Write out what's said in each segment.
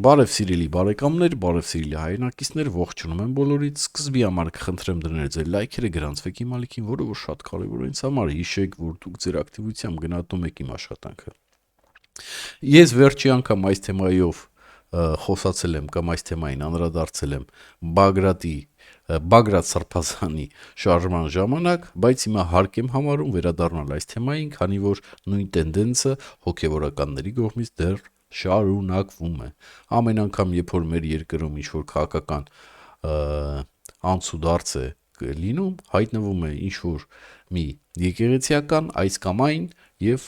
Բարև սիրելի բարեկամներ, բարև սիրելի հայրենակիցներ, ողջունում եմ բոլորից։ Սկզբի համար կխնդրեմ դնել ձեր լայքերը, գրանցվեք իմ ալիքին, որը որ շատ կարևոր է ինձ համար։ Հիշեք, որ դուք ձեր ակտիվությամբ գնահատում եք իմ աշխատանքը։ Ես վերջի անգամ այս թեմայով խոսացել եմ կամ այս թեմային անդրադարձել եմ Բագրատ Սրբազանի շարժման ժամանակ, բայց հիմա հարկ եմ համարում վերադառնալ այս թեմային, քանի որ նույն տենդենսը հոգևորականների կողմից դեռ շարունակվում է։ Ամեն անգամ, երբ որ մեր երկրում ինչ-որ քաղաքական անցուդարձ է լինում, հայտնվում է ինչ-որ մի եկեղեցիական այս կամ այն և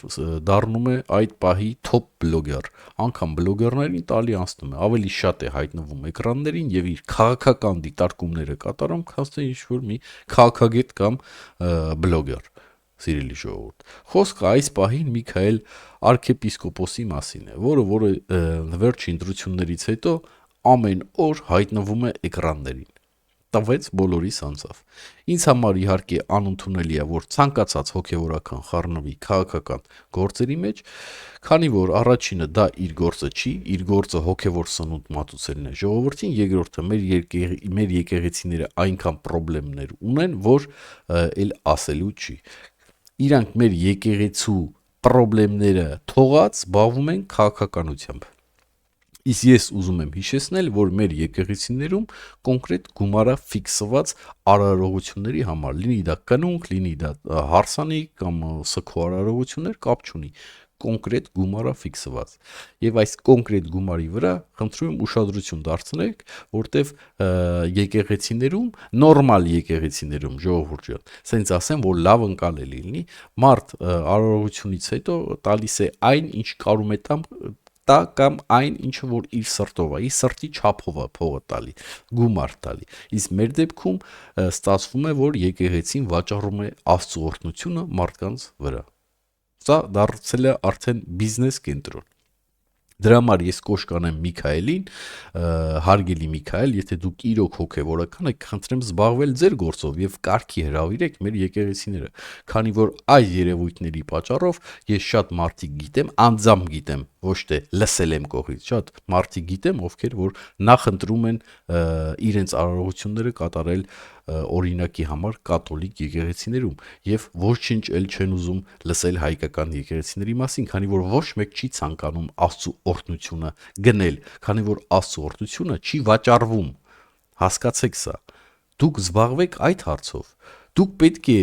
դառնում է այդ պահի թոփ բլոգեր, անգամ բլոգերներին տալի անցնում է, ավելի շատ է հայտնվում էկրաններին և իր քաղաքական դիտարկումները կատարում, քան թե ինչ-որ մի քաղաքագետ կամ բլոգեր, սիրելի ժողովուրդ։ Խոսքը այս պահին Միքայել arczepiskopos-ի մասին է, որը վերջին ընտրություններից հետո ամեն օր հայտնվում է էկրաններին։ Տվեց բոլորիս անձավ։ Ինձ համար իհարկե անընդունելի է, որ ցանկացած հոգևորական խառնվի քաղաքական գործերի մեջ, քանի որ առաջինը դա իր գործը չի, իր գործը հոգևոր սնունդ մատուցելն է ժողովրդին, երկրորդը մեր եկեղեցիները այնքան խնդիրներ ունեն, որ էլ ասելու չի։ Իրանք մեր եկեղեցու խնդիրները թողած զբաղվում են քաղաքականությամբ։ Իսկ ես ուզում եմ հիշեցնել, որ մեր եկեղեցիներում կոնկրետ գումար է ֆիքսված արարողությունների համար, լինի դա կնունկ, լինի դա հարսանիք կամ սգո արարողություններ, կապ չունի, կոնկրետ գումար է ֆիքսված։ Եվ այս կոնկրետ գումարի վրա խնդրում եմ ուշադրություն դարձնեք, որտեվ եկեղեցիներում, նորմալ եկեղեցիներում, ժողովուրդ ջան, սենց ասեմ, որ լավ ընկալելի լինի, մարդ արարողությունից հետո տալիս է այն, ինչ կարում է տա կամ այն, ինչը որ իր սրտով է, իր սրտի չափով է փողը տալի, գումար տալի։ Իսկ մեր դեպքում ստացվում է, որ եկեղեցին վաճառում է Աստծո օրհնությունը մարդկանց վրա։ Սա դարձել է արդեն բիզնես կենտրոն։ Դրա համար ես կոչ կանեմ Միքայելին, հարգելի Միքայել, եթե դուք իրոք հոգևորական եք, խնդրեմ զբաղվել ձեր գործով եւ կարգի հրավիրեք մեր եկեղեցիները, քանի որ այս երևույթների պատճառով ես շատ մարդիկ գիտեմ, անձամբ գիտեմ, ոչ թե լսել եմ կողից, շատ մարդիկ գիտեմ, ովքեր որ նախընտրում են իրենց արարողությունները կատարել օրինակի համար կաթոլիկ եկեղեցիներում եւ ոչինչ էլ չեն ուզում լսել հայկական եկեղեցիների մասին, քանի որ ոչ մեկ չի ցանկանում Աստծո օրհնությունը գնել, քանի որ Աստծո օրհնությունը չի վաճառվում։ Հասկացեք սա։ Դուք զբաղվեք այդ հարցով։ Դուք պետք է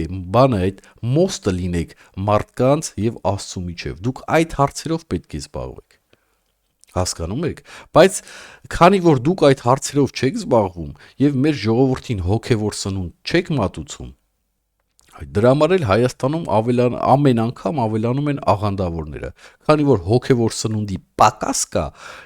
այդ մոստը լինեք մարդկանց եւ Աստծո միջեւ։ Դուք այդ հարցերով պետք է զբաղվեք։ Հասկանում եք, բայց քանի որ դուք այդ հարցերով չեք զբաղվում եւ մեր ժողովրդին հոգեվոր սնունդ չեք մատուցում, դրա համար էլ Հայաստանում ամեն անգամ ավելանում են աղանդավորները, քանի որ հոգեվոր սնունդի պակաս կա,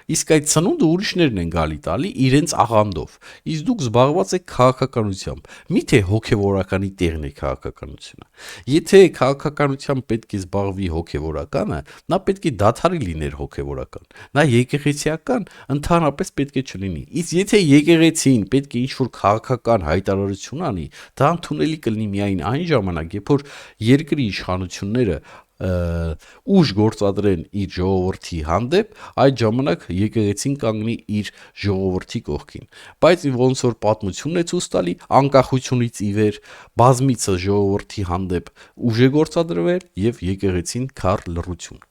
իսկ այդ սնունդը ուրիշներն են գալի տալի իրենց աղանդով, իսկ դուք զբաղված եք քաղաքականությամբ, միթե հոգեվորականի տեղն է քաղաքականությունը։ Եթե քաղաքականությամբ պետք է զբաղվի հոգեվորականը, նա պետք է դադարի լիներ հոգեվորական, նա եկեղեցիական ընդհանրապես պետք է չլինի։ Իսկ եթե եկեղեցին պետք է ինչ-որ քաղաքական հայտարարություն անի, դա ընդունելի կլինի միայն այն ժամանակ, երբ որ երկրի իշխանությունները ուժ գործադրեն իր ժողովրդի հանդեպ, այդ ժամանակ եկեղեցին կանգնի իր ժողովրդի կողքին։ Բայց ոնց որ պատմությունն է ցույց տալի, անկախությունից ի վեր բազմիցս ժողովրդի հանդեպ ուժ է գործադրվել եւ եկեղեցին քար լռություն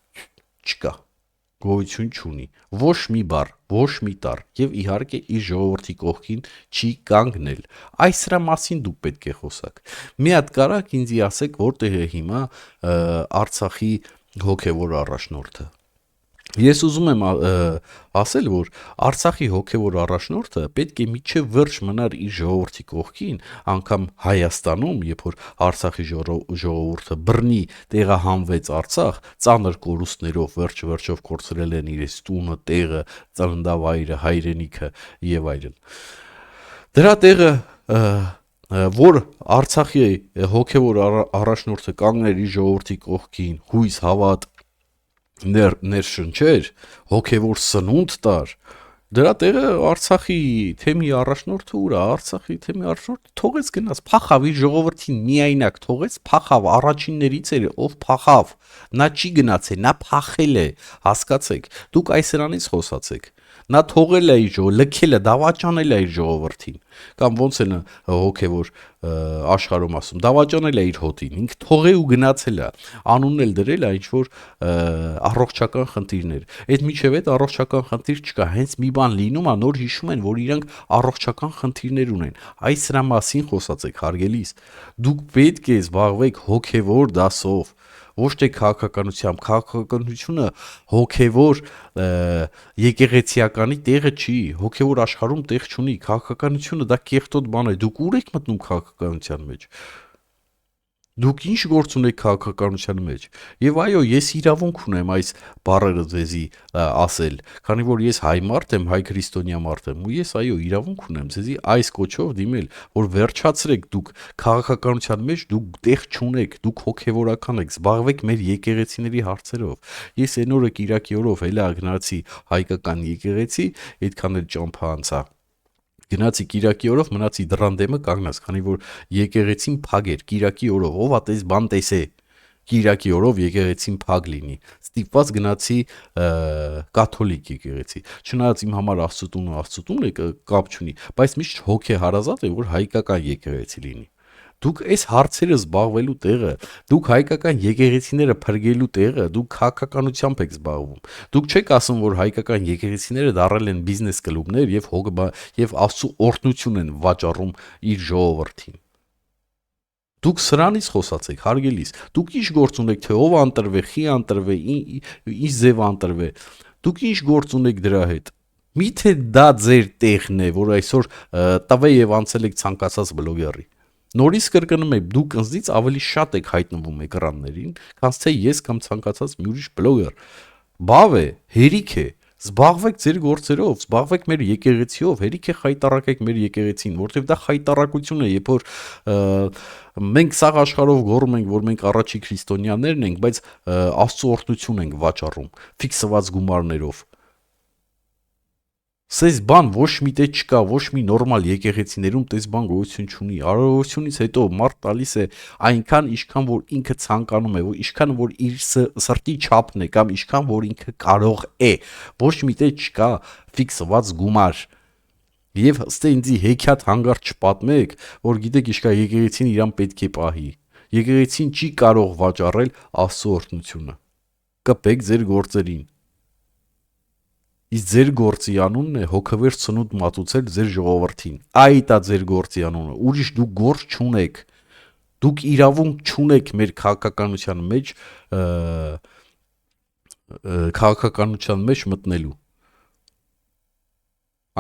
չկա, գոյություն չունի, ոչ մի բառ, ոչ մի տառ եւ իհարկե իր ժողովրդի կողքին չի կանգնել։ Այս սրա մասին դուք պետք է խոսաք։ Մի հատ կարակ ինձի ասեք, որտեղ է հիմա Արցախի հոգևոր առաջնորդը։ Ես ուզում եմ ասել, որ Արցախի հոգևոր առաջնորդը պետք է միջև վերջ մնար իր ժողովրդի կողքին, անգամ Հայաստանում, երբ որ Արցախի ժողովուրդը բռնի տեղահանվեց Արցախ, ծանր կորուստներով վերջ-վերջով կորցրել են իրենց տունը, տեղը, ծննդավայրը, հայրենիքը եւ այլն։ Դրա տեղը որ Արցախի հոգևոր առաջնորդը կանգներ իր ժողովրդի կողքին, հույս, հավատ ներշնչեր, հոգևոր սնունդ տար, դրա տեղը Արցախի թեմի առաջնորդը ուր է, Արցախի թեմի առաջնորդը թողեց գնաց, փախավ իր ժողովրդին միայնակ թողեց, փախավ, առաջիններից էր, ով փախավ, նա չի գնացել, նա փախել է, հասկացեք, դուք այս սրանից խոսացեք, Նա թողել է իր լքել է, դավաճանել է իր ժողովրդին, կամ ոնց են հոգևոր աշխարհում ասում, դավաճանել է իր հոտին, ինքը թողել ու գնացել է, անունն էլ դրել է ինչ որ առողջական խնդիրներ։ Այդ միջև այդ առողջական խնդիր չկա, հենց մի բան լինում է, նոր հիշում են, որ իրանք առողջական խնդիրներ ունեն։ Այս սրա մասին խոսացեք, հարգելիս։ Դուք պետք է զբաղվեք հոգևոր դասով, ոչ թե քաղաքականությամբ։ Քաղաքականությունը հոգևոր եկեղեցիականի տեղը չի, հոգևոր աշխարհում տեղ չունի, քաղաքականությունը դա կեղտոտ բան է, դուք ուր եք մտնում քաղաքականության մեջ, դուք ինչ գործ ունեք քաղաքականության մեջ։ Եվ այո, ես իրավունք ունեմ այս բառերը ձեզի ասել, քանի որ ես հայ մարդ եմ, հայ քրիստոնյա մարդ եմ, ու ես այո, իրավունք ունեմ ձեզի այս կոչով դիմել, որ վերջացրեք դուք քաղաքականության մեջ, դուք տեղ չունեք, դուք հոգևորական եք, զբաղվեք մեր եկեղեցիների հարցերով։ Ես այն օրը Կիրակի օրով հելա գնացի հայկական եկեղեցի, այդքան էլ ճամփա անցա։ Գնացի Կիրակի օրով, մնացի դռան դեմը կանգնած, քանի որ եկեղեցին փակ էր Կիրակի օրով, ով ա տես բան տեսե Կիրակի օրով եկեղեցին փակ լինի։ Ստիպված գնացի կաթոլիկ եկեղեցի։ Չնայած իմ համար Աստծո տունը կապ չունի, բայց միշտ հոգե հարազատ է, որ հայկական եկեղեցի լինի։ Դուք այս հարցերը զբաղվելու տեղը, դուք հայկական եկեղեցիները փրկելու տեղը, դուք քաղաքականությամբ եք զբաղվում։ Դուք չեք ասում, որ հայկական եկեղեցիները դարել են բիզնես կլուբներ եւ Աստծո օրհնություն են վաճառում իր ժողովրդին։ Դուք սրանից խոսացեք, հարգելիս։ Դուք ինչ գործ ունեք, թե ով անտրվե, խի անտրվե, ինչ ձև անտրվե։ Դուք ինչ գործ ունեք դրա հետ։ Միթե դա ձեր տեղն է, որ այսօր տվե եւ անցել եք ցանկացած բլոգերի։ Նորից կրկնում եմ, դուք ինձնից ավելի շատ եք հայտնվում էկրաններին, քան թե ես կամ ցանկացած մի ուրիշ բլոգեր։ Բավ է, հերիք է, զբաղվեք ձեր գործերով, զբաղվեք մեր եկեղեցիով, հերիք է խայտարակեք մեր եկեղեցին, որովհետև դա խայտարակություն է, երբ որ մենք սաղ աշխարհով գոռում ենք, որ մենք առաջի քրիստոնյաներն ենք, բայց Աստծո օրհնություն ենք վաճառում, ֆիքսված գումարներով։ Սես բան ոչ մի տեղ չկա, ոչ մի նորմալ եկեղեցիներում տես բան գոյություն չունի։ Արարողությունից հետո մարդ տալիս է այնքան, ինչքան որ ինքը ցանկանում է, ինչքան որ իր սրտի չափն է կամ ինչքան որ ինքը կարող է։ Ոչ մի տեղ չկա ֆիքսված գումար։ Եվ ըստ ինձի հեքիաթ հանգարտ չպատմեք, որ գիտեք իշքա եկեղեցին իրան պետք է պահի։ Եկեղեցին չի կարող վաճառել Աստծո օրհնությունը։ Կպեք ձեր գործերին։ Իսկ ձեր գործի անունն է հոգևոր ծնունդ մատուցել ձեր ժողովրդին։ Այդ է ձեր գործի անունը։ Ուրիշ դուք գործ չունեք։ Դուք իրավունք չունեք մեր քաղաքականության մեջ մտնելու։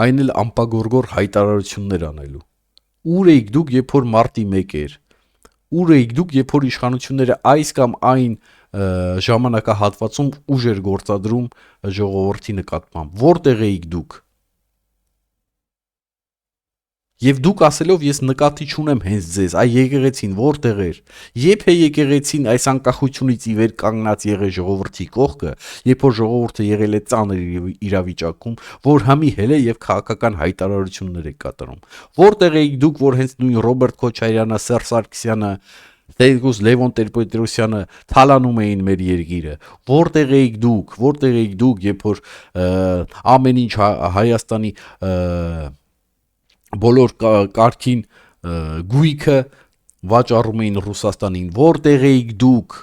Այն էլ ամպագորգոր հայտարարություններ անելու։ Ուր էիք դուք, երբ որ մարտի 1 էր։ Ուր էիք դուք, երբ որ իշխանությունները այս կամ այն ժամանակահատվածում ուժ էր գործադրում ժողովրդի նկատմամբ։ Որտեղ էիք դուք։ Եվ դուք ասելով ես նկատի չունեմ հենց ձեզ, այ եկեղեցին որտեղ էր։ Երբ է եկեղեցին այս անկախությունից ի վեր կանգնած եղել ժողովրդի կողքը, երբ որ ժողովուրդը եղել է ծանր իրավիճակում, որ հմի հել է եւ քաղաքական հայտարարություններ է կատարում։ Որտեղ էիք դուք, որ հենց նույն Ռոբերտ Քոչարյանը, Սերժ Սարգսյանը, Տեր-Գուս Լևոն Տեր-Պետրոսյանը թալանում էին մեր երկիրը։ Որտեղ էիք դուք, երբ որ ամեն ինչ Հայաստանի բոլոր կարգին գույքը վաճառում էին Ռուսաստանին, որտեղ էիք դուք։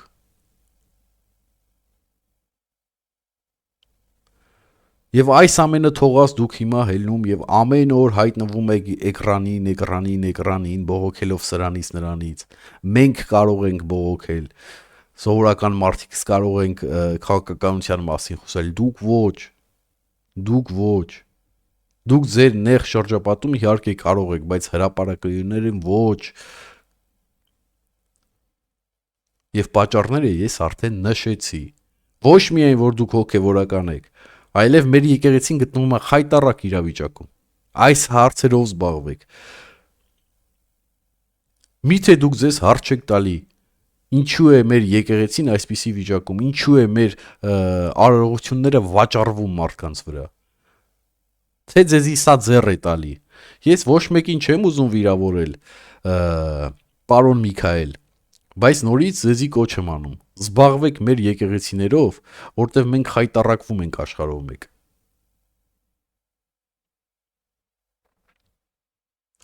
Եվ այս ամենը թողած դուք հիմա հելնում եւ ամեն օր հայտնվում եք էկրանին, բողոքելով սրանից նրանից։ Մենք կարող ենք բողոքել, սովորական մարդիկս կարող ենք քաղաքականության մասին խոսել, դուք ոչ։ Դուք ձեր նեղ շրջապատում իհարկե կարող եք, բայց հրապարակայիններին ոչ։ Եվ պատճառները ես արդեն նշեցի։ Ոչ միայն որ դուք հոգևորական եք, այլև մեր եկեղեցին գտնվում է խայտառակ իրավիճակում։ Այս հարցերով զբաղվեք։ Միթե դուք ձեզ հարց չեք տալի, ինչու է մեր եկեղեցին այսպիսի վիճակում, ինչու է մեր արարողությունները վաճառվում մարդկանց վրա։ Թե ձեզի սա ձեռ է տալի։ Ես ոչ մեկին չեմ ուզում վիրավորել, պարոն Միքայել, բայց նորից ձեզի կոչ եմ անում։ Զբաղվեք մեր եկեղեցիներով, որտեղ մենք խայտառակվում ենք աշխարհով մեկ։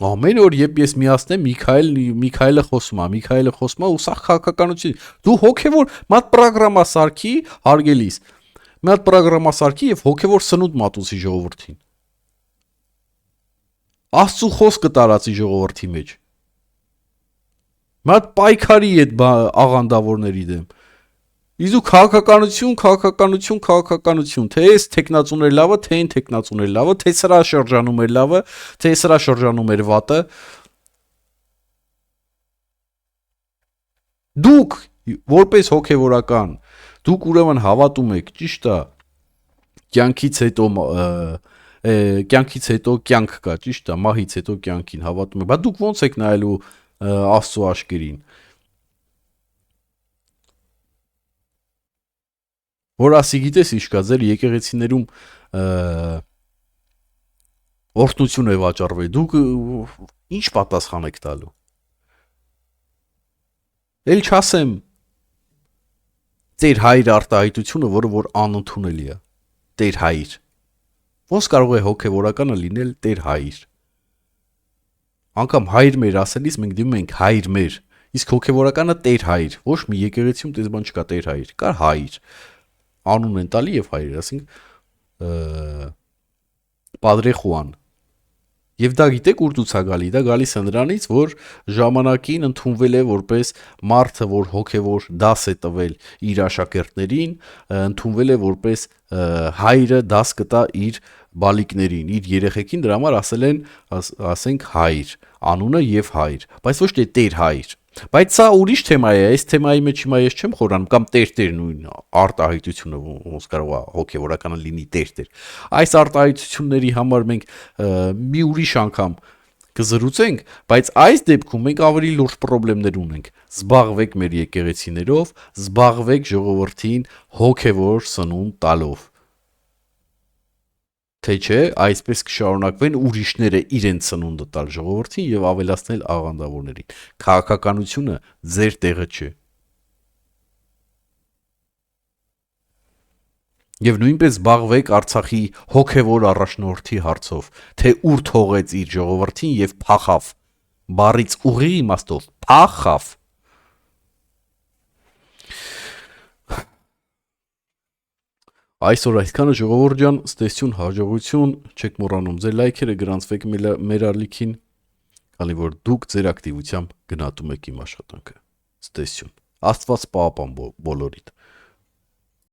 Ամեն օր երբ ես միացնեմ Միքայելը խոսում է ու սա քաղաքականություն։ Դու հոգևոր մատ ծրագրամասարքի հարգելիս։ Մի հատ ծրագրամասարքի եւ հոգևոր սնունդ մատուցի ժողովրդին։ Աստծո խոսքը տարածի ժողովրդի մեջ։ Մի հատ պայքարի այդ աղանդավորների դեմ։ Իսկ դու քաղաքականություն, թե այս տեխնացուներ լավը, թե այն տեխնացուներ լավը, թե սրա շրջանում էր լավը, թե սրա շրջանում էր վատը։ Դուք որպես հոգևորական, դուք ուրեմն հավատում եք, ճիշտ է, կյանքից հետո կյանք կա, ճիշտ է, մահից հետո կյանքին հավատում եք, բայց դուք ո՞նց եք նայելու Աստծո աշկերին։ Որ ասի գիտես ինչ կա, ձեր եկեղեցիներում օրհնություն է վաճառվել, դուք ինչ պատասխան եք տալու։ Էլ չասեմ Տեր հայր արտահայտությունը, որը որ անընդունելի է։ Տեր հայր։ Ոնց կարող է հոգևորականը լինել Տեր հայր։ Անկամ հայր մեր ասելիս մենք դիմում ենք հայր մեր, իսկ հոգևորականը Տեր հայր։ Ոչ մի եկեղեցիում դες բան չկա Տեր հայր, կա հայր։ Անուն են տալի եւ հայր, ասենք Padre Juan։ Եվ դա գիտեք ուր դուց է գալի, դա գալիս է նրանից, որ ժամանակին ընդունվել է որպես մարդը, որ հոգևոր դաս է տվել իր աշակերտներին, ընդունվել է որպես հայրը դաս կտա իր բալիկներին, իր երեխեքին, դրա համար ասել են, ասենք հայր, անունը եւ հայր, բայց ոչ թե Տեր հայր։ Բայց սա ուրիշ թեմա է, այս թեմայի մեջ հիմա ես չեմ խորանում, կամ Տեր նույն արտահայտությունը ոնց կարող է հոգևորականը լինի Տեր։ Այս արտահայտությունների համար մենք մի ուրիշ անգամ կզրուցենք, բայց այս դեպքում մենք ավելի լուրջ խնդիրներ ունենք։ Զբաղվեք մեր եկեղեցիներով, զբաղվեք ժողովրդին հոգևոր սնունդ տալով։ Թե չէ, այսպես կշարունակվեն ուրիշները իրենց սնունդը տալ ժողովրդին եւ ավելացնել աղանդավորներին։ Քաղաքականությունը ձեր տեղը չէ։ Եվ նույնպես զբաղվեք Արցախի հոգևոր առաջնորդի հարցով, թե ուր թողեց իր ժողովրդին եւ փախավ։ Բառից ուղիղ իմաստով փախավ։ Այսօր այսքանը ժողովուրդ ջան, ստեսություն, հաջողություն, չեք մոռանում ձեր լայքերը գրանցվեք մեր ալիքին, քանի որ դուք ձեր ակտիվությամբ գնահատում եք իմ աշխատանքը։ Ստեսություն։ Աստված պահապան բոլորիդ։